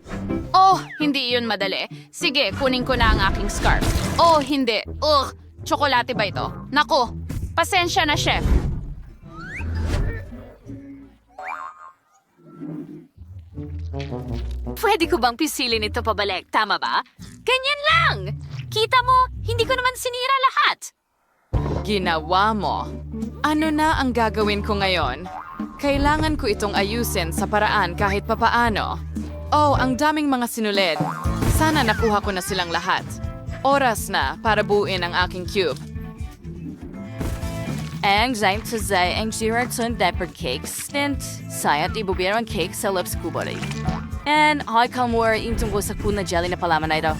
Oh, hindi yun madali. Sige, kunin ko na ang aking scarf. Oh, hindi. Ugh, tsokolate ba ito? Naku, pasensya na, chef. Pwede ko bang pisilin ito pabalik? Tama ba? Ganyan lang! Kita mo, hindi ko naman sinira lahat. Ginawa mo. Ano na ang gagawin ko ngayon? Kailangan ko itong ayusin sa paraan kahit papaano. Oh, ang daming mga sinulid. Sana nakuha ko na silang lahat. Oras na para buuin ang aking cube. Ang zaim to zay ang Girardson diaper cake stint. Sayat ibubira ang cake sa lips kubari. And I come more yung tungkol sa kuna jelly na palaman na ito.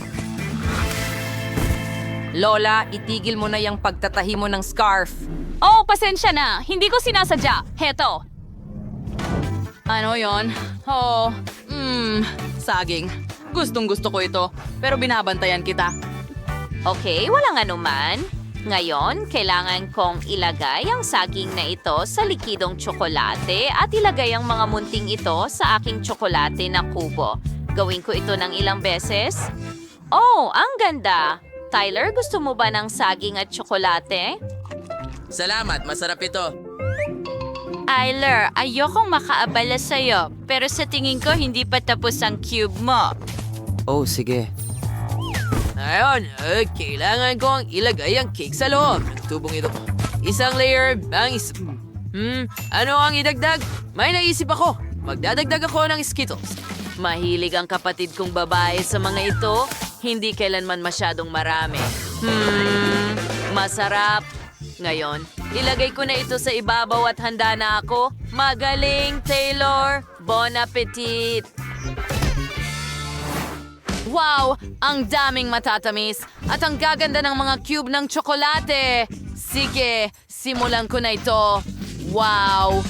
Lola, itigil mo na yung pagtatahi mo ng scarf. Oh, pasensya na. Hindi ko sinasadya. Heto. Ano yon? Oh, saging. Gustong-gusto ko ito, pero binabantayan kita. Okay, walang anuman. Ngayon, kailangan kong ilagay ang saging na ito sa likidong tsokolate at ilagay ang mga munting ito sa aking tsokolate na kubo. Gawin ko ito ng ilang beses. Oh, ang ganda! Tyler, gusto mo ba ng saging at tsokolate? Salamat, masarap ito. Tyler, ayokong makaabala sa'yo, pero sa tingin ko hindi pa tapos ang cube mo. Oh, sige. Ngayon, kailangan kong ilagay ang cake sa loob ng tubong ito. Isang layer, ang ano ang idagdag? May naisip ako. Magdadagdag ako ng Skittles. Mahilig ang kapatid kong babae sa mga ito, hindi kailanman masyadong marami. Masarap. Ngayon, ilagay ko na ito sa ibabaw at handa na ako. Magaling, Taylor! Bon appetit! Wow! Ang daming matatamis at ang gaganda ng mga cube ng tsokolate! Sige, simulan ko na ito. Wow!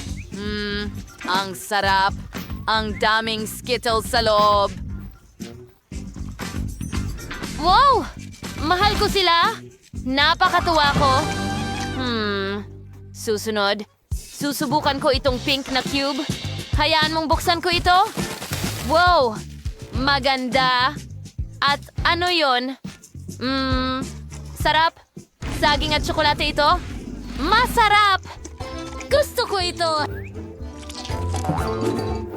Ang sarap! Ang daming Skittles sa loob! Wow! Mahal ko sila! Napakatuwa ko! Susunod, susubukan ko itong pink na cube. Hayaan mong buksan ko ito. Wow! Maganda! At ano yon? Sarap. Saging at tsokolate ito. Masarap! Gusto ko ito.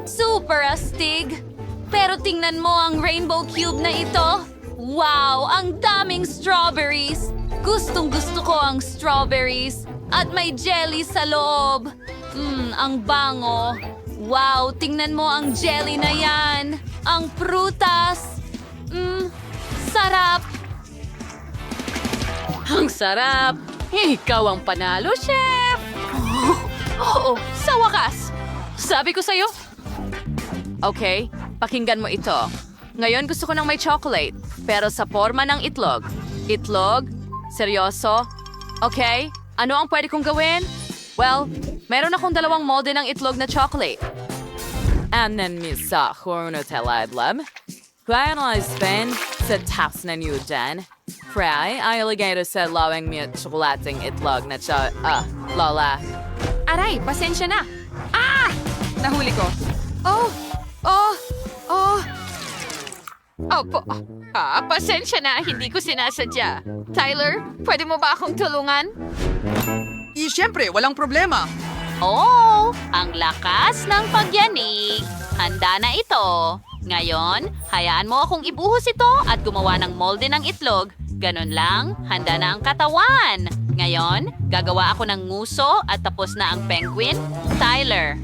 Super astig. Pero tingnan mo ang rainbow cube na ito. Wow! Ang daming strawberries. Gustong gusto ko ang strawberries. At may jelly sa loob. Ang bango. Wow! Tingnan mo ang jelly na yan. Ang prutas. Sarap! Ang sarap! Ikaw ang panalo, chef! Oo, sa wakas! Sabi ko sa'yo. Okay, pakinggan mo ito. Ngayon gusto ko ng may chocolate, pero sa forma ng itlog. Itlog? Seryoso? Okay, ano ang pwede kong gawin? Well, meron akong 2 molde ng itlog na chocolate. Annen misa Nutella idlab. Kaya na spend sa taps na niyo dyan. Fry, ay ilagay sa lawang may tsokolating itlog na lola. Aray, pasensya na. Nahuli ko. Opo. Pasensya na, hindi ko sinasadya. Tyler, pwede mo ba akong tulungan? Siyempre, walang problema. Oh, ang lakas ng pagyanig. Handa na ito. Ngayon, hayaan mo akong ibuhos ito at gumawa ng molde ng itlog. Ganon lang, handa na ang katawan. Ngayon, gagawa ako ng nguso at tapos na ang penguin. Tyler.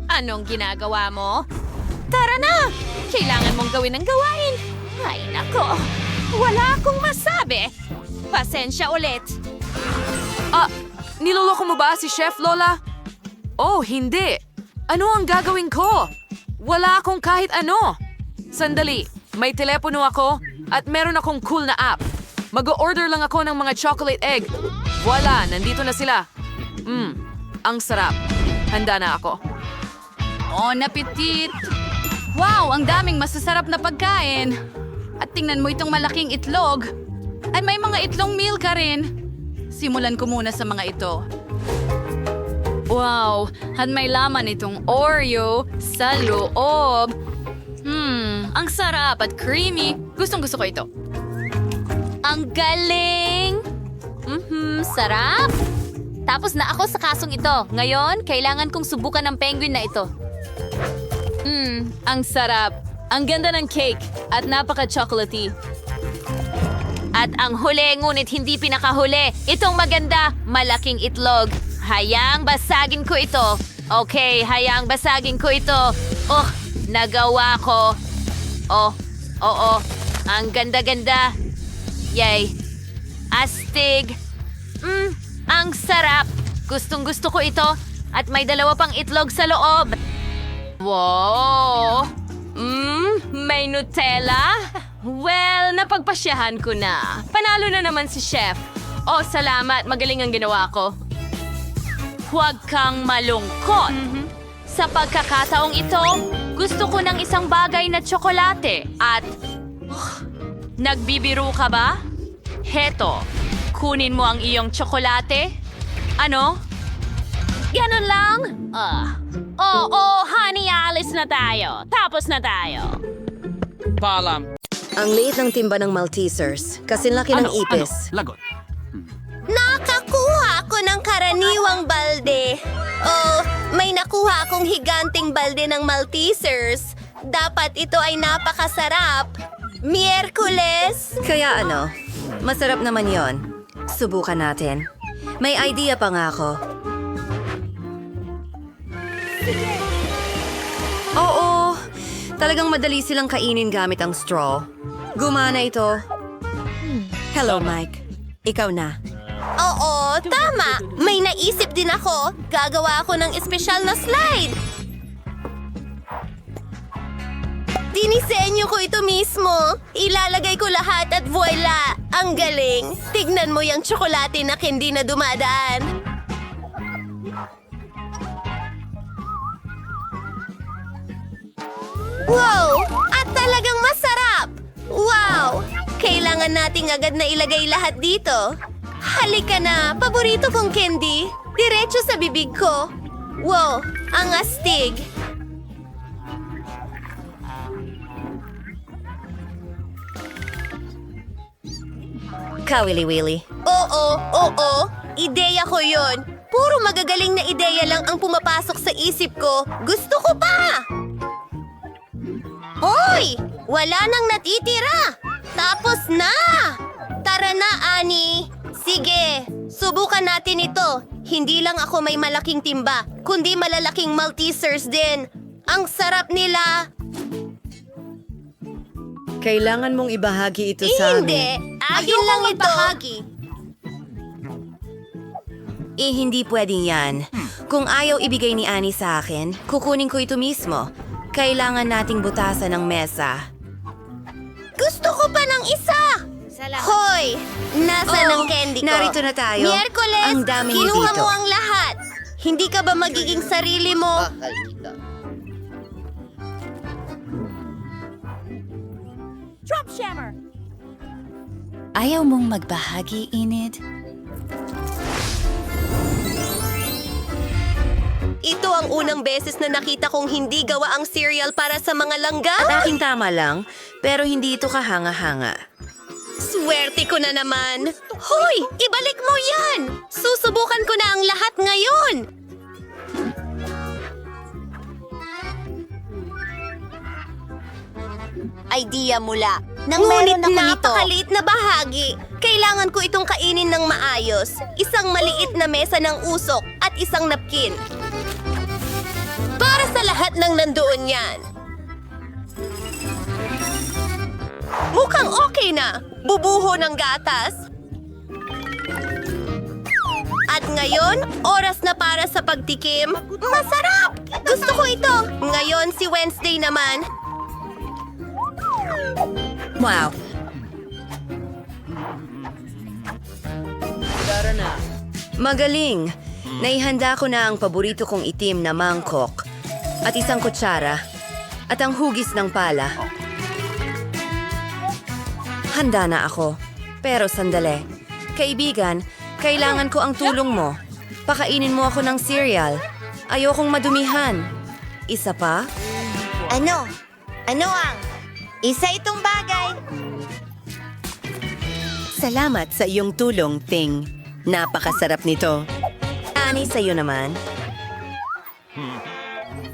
Anong ginagawa mo? Tara na! Kailangan mong gawin ang gawain. Ay, nako. Wala akong masabi. Pasensya ulit. Niloloko mo ba si Chef Lola? Oh, hindi. Ano ang gagawin ko? Wala akong kahit ano. Sandali, may telepono ako at meron akong cool na app. Mag-order lang ako ng mga chocolate egg. Wala, nandito na sila. Ang sarap. Handa na ako. Bon appetit! Wow, ang daming masasarap na pagkain. At tingnan mo itong malaking itlog. At may mga itlong meal ka rin. Simulan ko muna sa mga ito. Wow, at may laman itong Oreo sa loob. Ang sarap at creamy. Gustong-gusto ko ito. Ang galing! Sarap! Tapos na ako sa kasong ito. Ngayon, kailangan kong subukan ng penguin na ito. Ang sarap. Ang ganda ng cake at napaka-chocolatey. At ang huli, ngunit hindi pinakahuli. Itong maganda, malaking itlog. Hayang basagin ko ito. Okay, hayang basagin ko ito. Oh, nagawa ko. Oo. Ang ganda-ganda. Yay. Astig. Ang sarap. Gustong-gusto ko ito. At may 2 pang itlog sa loob. Wow! May Nutella? Well, napagpasyahan ko na. Panalo na naman si Chef. Oh, salamat. Magaling ang ginawa ko. Huwag kang malungkot. Sa pagkakataong ito, gusto ko ng isang bagay na tsokolate at... nagbibiro ka ba? Heto, kunin mo ang iyong tsokolate. Ano? Ganun lang? Honey, alis na tayo. Tapos na tayo. Paalam. Ang liit ng timba ng Maltesers. Kasinlaki ng ipis. Lagot. Nakakuha ako ng karaniwang balde. Oh, may nakuha akong higanting balde ng Maltesers. Dapat ito ay napakasarap. Miyerkules! Kaya ano, masarap naman yon. Subukan natin. May idea pa nga ako. Oo, talagang madali silang kainin gamit ang straw. Gumana ito. Hello, Mike. Ikaw na. Oo, tama. May naisip din ako. Gagawa ako ng espesyal na slide. Dinisenyo ko ito mismo. Ilalagay ko lahat at voila! Ang galing. Tignan mo yung tsokolate na hindi na dumadaan. Wow! At talagang masarap! Wow! Kailangan nating agad na ilagay lahat dito. Halika na, paborito kong candy. Diretso sa bibig ko. Wow, ang astig. Kawili-wili. Oo. Ideya ko yon. Puro magagaling na ideya lang ang pumapasok sa isip ko. Gusto ko pa! Hoy! Wala nang natitira! Tapos na! Tara na, Ani! Sige, subukan natin ito. Hindi lang ako may malaking timba, kundi malalaking Maltesers din. Ang sarap nila! Kailangan mong ibahagi ito sa amin. Hindi! Ayun lang ito! Hindi pwedeng yan. Kung ayaw ibigay ni Annie sa akin, kukunin ko ito mismo. Kailangan nating butasan ng mesa. Gusto ko pa ng isa! Hoy! Nasa ng candy ko? Narito na tayo. Miyerkules, Ang dami niyo kinuha dito. mo ang lahat. Hindi ka ba magiging sarili mo? Ayaw mong magbahagi, Enid? Ito ang unang beses na nakita kong hindi gawa ang cereal para sa mga langga. Aking tama lang, pero hindi ito kahanga-hanga. Swerte ko na naman. Hoy! Ibalik mo yan! Susubukan ko na ang lahat ngayon! Idea mula. Ngunit napakaliit na bahagi. Kailangan ko itong kainin ng maayos. Isang maliit na mesa ng usok at isang napkin. Para sa lahat ng nandoon yan. Mukhang okay na. Bubuho ng gatas. At ngayon, oras na para sa pagtikim. Masarap! Gusto ko ito. Ngayon si Wednesday naman. Wow! Magaling! Naihanda ko na ang paborito kong itim na mangkok at isang kutsara at ang hugis ng pala. Handa na ako. Pero sandali. Kaibigan, kailangan ko ang tulong mo. Pakainin mo ako ng cereal. Ayokong madumihan. Isa pa? Ano? Ano ang? Isa itong bagay. Salamat sa iyong tulong, Ting. Napakasarap nito. Ani, sa'yo naman.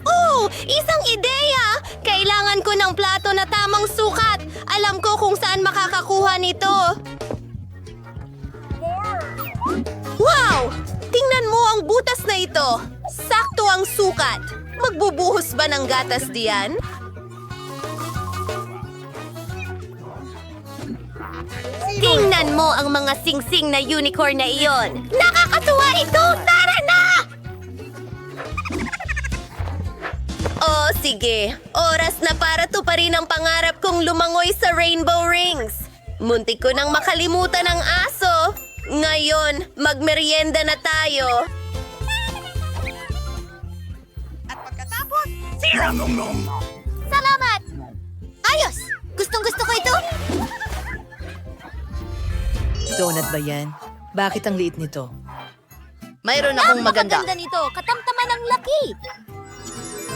Oh! Isang ideya! Kailangan ko ng plato na tamang sukat. Alam ko kung saan makakakuha nito. Wow! Tingnan mo ang butas na ito. Sakto ang sukat. Magbubuhos ba ng gatas diyan? Tingnan mo ang mga singsing na unicorn na iyon. Nakakatuwa ito! Tara na! Oh, sige. Oras na para tuparin ang pangarap kong lumangoy sa Rainbow Rings. Muntik ko nang makalimutan ang aso. Ngayon, magmerienda na tayo. At pagkatapos, Nom-nom-nom. salamat! Ayos! Gustong-gusto ko ito. Donut ba yan? Bakit ang liit nito? Mayroon akong maganda. Napakaganda nito. Katamtaman ang laki.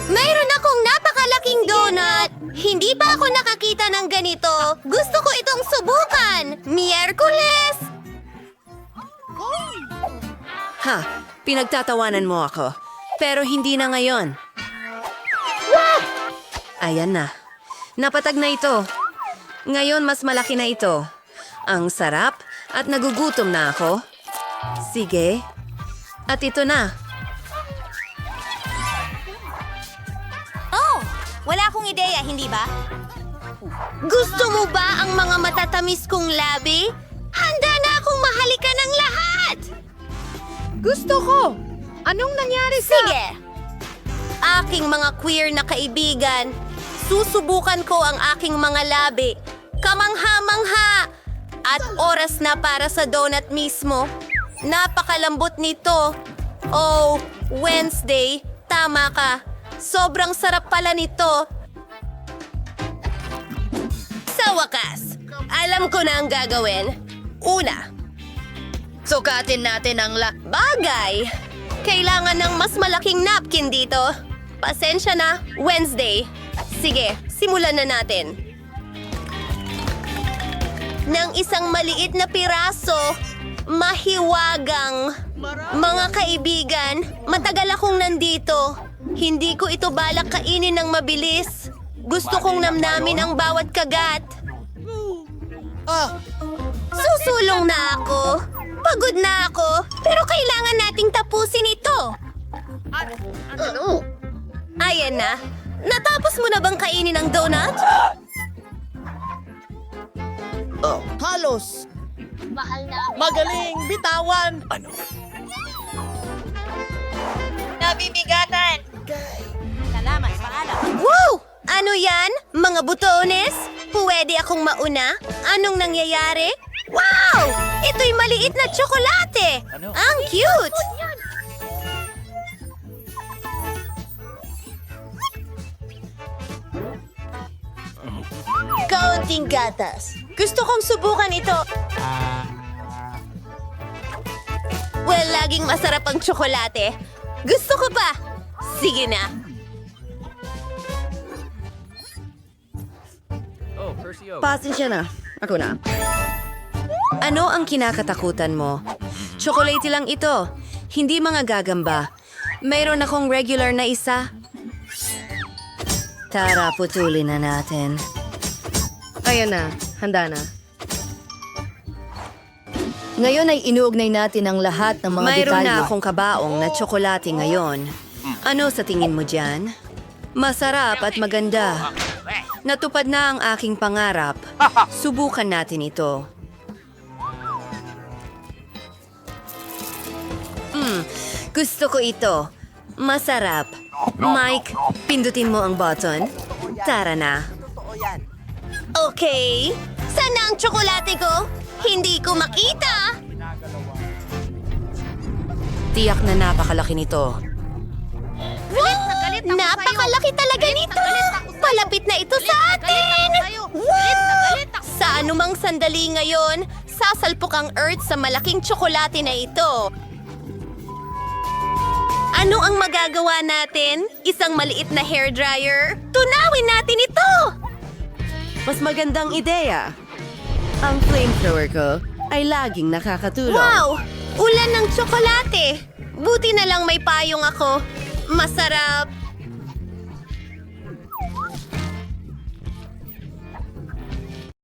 Mayroon akong napakalaking donut. Hindi pa ako nakakita ng ganito. Gusto ko itong subukan. Miyerkules! Ha, pinagtatawanan mo ako. Pero hindi na ngayon. Ayan na. Napatag na ito. Ngayon mas malaki na ito. Ang sarap at nagugutom na ako. Sige. At ito na. Oh, wala akong ideya, hindi ba? Gusto mo ba ang mga matatamis kong labi? Handa na akong mahalikan ng lahat! Gusto ko! Anong nangyari sa... Sige! Aking mga queer na kaibigan, susubukan ko ang aking mga labi. Kamangha-mangha! At oras na para sa donut mismo. Napakalambot nito. Oh, Wednesday, tama ka. Sobrang sarap pala nito. Sa wakas, alam ko na ang gagawin. Una, sukatin natin ang bagay. Kailangan ng mas malaking napkin dito. Pasensya na, Wednesday. Sige, simulan na natin. Ng isang maliit na piraso, mahiwagang. Mga kaibigan, matagal akong nandito. Hindi ko ito balak kainin ng mabilis. Gusto kong namnamin ang bawat kagat. Susulong na ako. Pagod na ako. Pero kailangan nating tapusin ito. Ano? Ayan na. Natapos mo na bang kainin ang donut? Halos! Magaling! Bitawan! Ano? Nabibigatan. Wow! Ano yan? Mga butones? Pwede akong mauna? Anong nangyayari? Wow! Ito'y maliit na tsokolate! Ang cute! Kaunting gatas. Gusto kong subukan ito. Well, laging masarap ang tsokolate. Gusto ko pa. Sige na. Pasensya na. Ako na. Ano ang kinakatakutan mo? Chocolate lang ito. Hindi mga gagamba. Mayroon akong regular na isa. Tara, putulin na natin. Ayan na. Handa na. Ngayon ay inuugnay natin ang lahat ng mga detalye. Mayroon na akong kabaong na tsokolate ngayon. Ano sa tingin mo dyan? Masarap at maganda. Natupad na ang aking pangarap. Subukan natin ito. Gusto ko ito. Masarap. Mike, pindutin mo ang button. Tara na. Okay. Sana ang tsokolate ko? Hindi ko makita. Tiyak na napakalaki nito. Wow! Napakalaki talaga nito! Palapit na ito sa atin! Wow! Sa anumang sandali ngayon, sasalpok ang Earth sa malaking tsokolate na ito. Ano ang magagawa natin? Isang maliit na hairdryer? Tunawin natin ito! Mas magandang ideya. Ang flamethrower ko ay laging nakakatulong. Wow! Ulan ng tsokolate! Buti na lang may payong ako. Masarap.